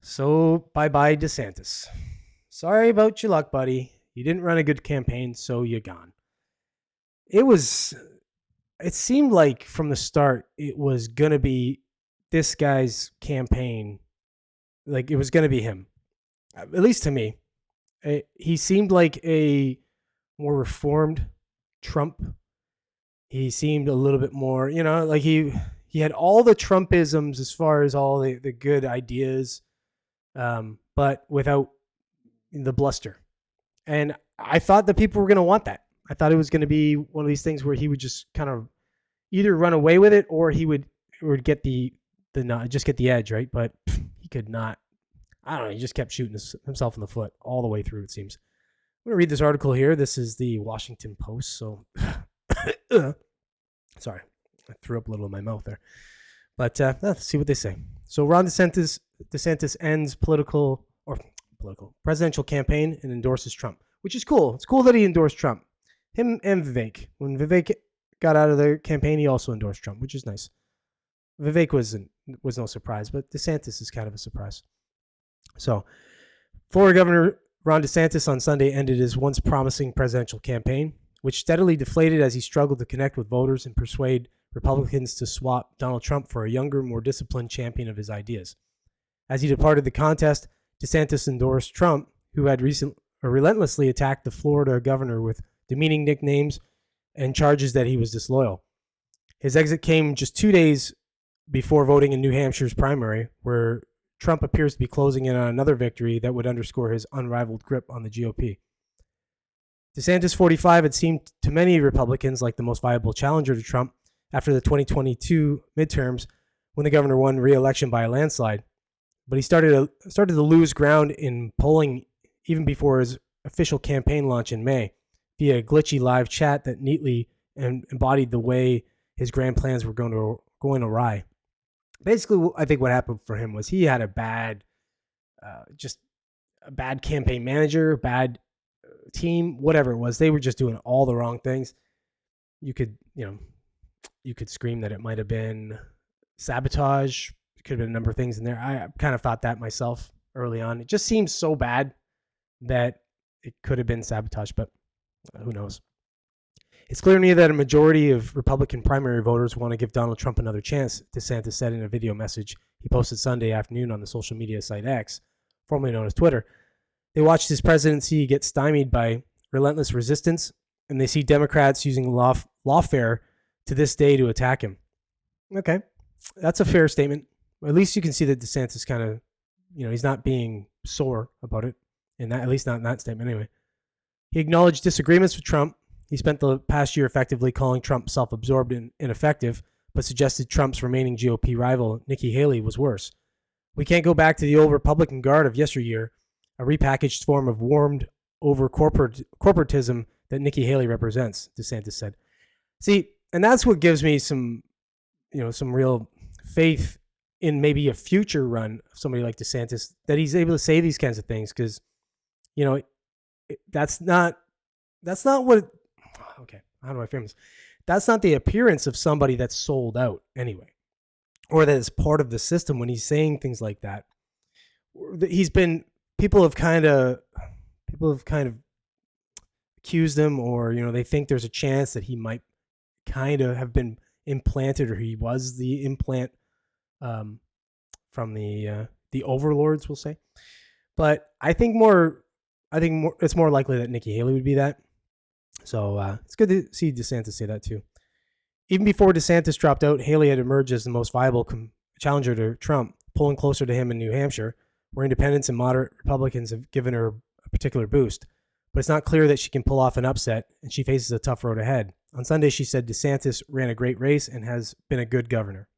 So bye-bye DeSantis. Sorry about your luck, buddy. You didn't run a good campaign, so you're gone. It was it seemed like from the start it was going to be this guy's campaign. Like it was going to be him. At least to me. He seemed like a more reformed Trump. He seemed a little bit more, like he had all the Trumpisms as far as all the good ideas, but without the bluster. And I thought that people were going to want that. I thought it was going to be one of these things where he would just kind of either run away with it or he would get the just get the edge, right? But he could not. I don't know. He just kept shooting himself in the foot all the way through, it seems. I'm going to read this article here. This is the Washington Post. So, sorry, I threw up a little in my mouth there. But let's see what they say. So Ron DeSantis ends presidential campaign and endorses Trump, which is cool. It's cool that he endorsed Trump. Him and Vivek. When Vivek got out of the campaign, he also endorsed Trump, which is nice. Vivek was no surprise, but DeSantis is kind of a surprise. So, Florida Governor Ron DeSantis on Sunday ended his once promising presidential campaign, which steadily deflated as he struggled to connect with voters and persuade Republicans to swap Donald Trump for a younger, more disciplined champion of his ideas. As he departed the contest, DeSantis endorsed Trump, who had relentlessly attacked the Florida governor with demeaning nicknames and charges that he was disloyal. His exit came just 2 days before voting in New Hampshire's primary, where Trump appears to be closing in on another victory that would underscore his unrivaled grip on the GOP. DeSantis, 45, had seemed to many Republicans like the most viable challenger to Trump after the 2022 midterms when the governor won re-election by a landslide. But he started to lose ground in polling even before his official campaign launch in May via a glitchy live chat that neatly embodied the way his grand plans were going awry. Basically, I think what happened for him was he had a bad campaign manager, bad team, whatever it was. They were just doing all the wrong things. You could scream that it might have been sabotage. It could have been a number of things in there. I kind of thought that myself early on. It just seems so bad that it could have been sabotage, but who knows? It's clear to me that a majority of Republican primary voters want to give Donald Trump another chance, DeSantis said in a video message he posted Sunday afternoon on the social media site X, formerly known as Twitter. They watched his presidency get stymied by relentless resistance, and they see Democrats using lawfare to this day to attack him. Okay, that's a fair statement. At least you can see that DeSantis kind of, he's not being sore about it, and that, at least not in that statement anyway. He acknowledged disagreements with Trump. He spent the past year effectively calling Trump self-absorbed and ineffective, but suggested Trump's remaining GOP rival, Nikki Haley, was worse. We can't go back to the old Republican guard of yesteryear, a repackaged form of warmed over corporatism that Nikki Haley represents, DeSantis said. See, and that's what gives me some real faith in maybe a future run of somebody like DeSantis, that he's able to say these kinds of things, because, that's not what. Okay, how do I frame this? That's not the appearance of somebody that's sold out anyway, or that is part of the system when he's saying things like that. People have kind of accused him, or they think there's a chance that he might kind of have been implanted, or he was the implant from the overlords, we'll say. But I think it's more likely that Nikki Haley would be that. So it's good to see DeSantis say that too. Even before DeSantis dropped out, Haley had emerged as the most viable challenger to Trump, pulling closer to him in New Hampshire, where independents and moderate Republicans have given her a particular boost. But it's not clear that she can pull off an upset, and she faces a tough road ahead. On Sunday, she said DeSantis ran a great race and has been a good governor.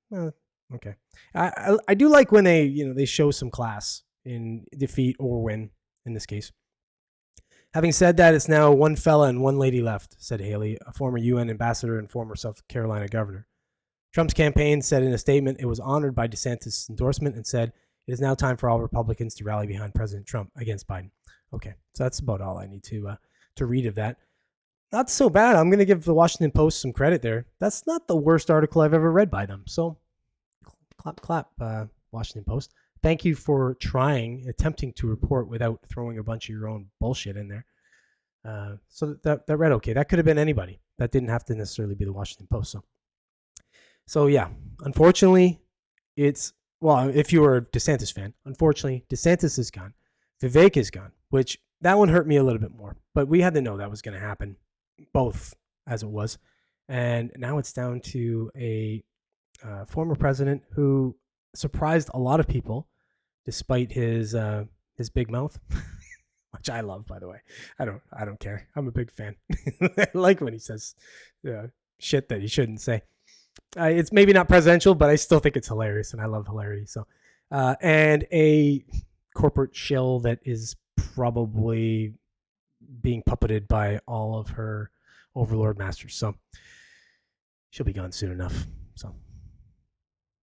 Okay. I do like when they show some class in defeat or win, in this case. Having said that, it's now one fella and one lady left, said Haley, a former UN ambassador and former South Carolina governor. Trump's campaign said in a statement it was honored by DeSantis' endorsement and said it is now time for all Republicans to rally behind President Trump against Biden. Okay, so that's about all I need to read of that. Not so bad. I'm going to give the Washington Post some credit there. That's not the worst article I've ever read by them. So clap, Washington Post. thank you for attempting to report without throwing a bunch of your own bullshit in there. So that read okay. That could have been anybody. That didn't have to necessarily be the Washington Post. So yeah, unfortunately, if you were a DeSantis fan, unfortunately, DeSantis is gone. Vivek is gone, which that one hurt me a little bit more. But we had to know that was going to happen, both as it was. And now it's down to a former president who surprised a lot of people, despite his big mouth, which I love, by the way. I don't care. I'm a big fan. I like when he says shit that he shouldn't say. It's maybe not presidential, but I still think it's hilarious, and I love hilarity. So, and a corporate shill that is probably being puppeted by all of her overlord masters. So she'll be gone soon enough. So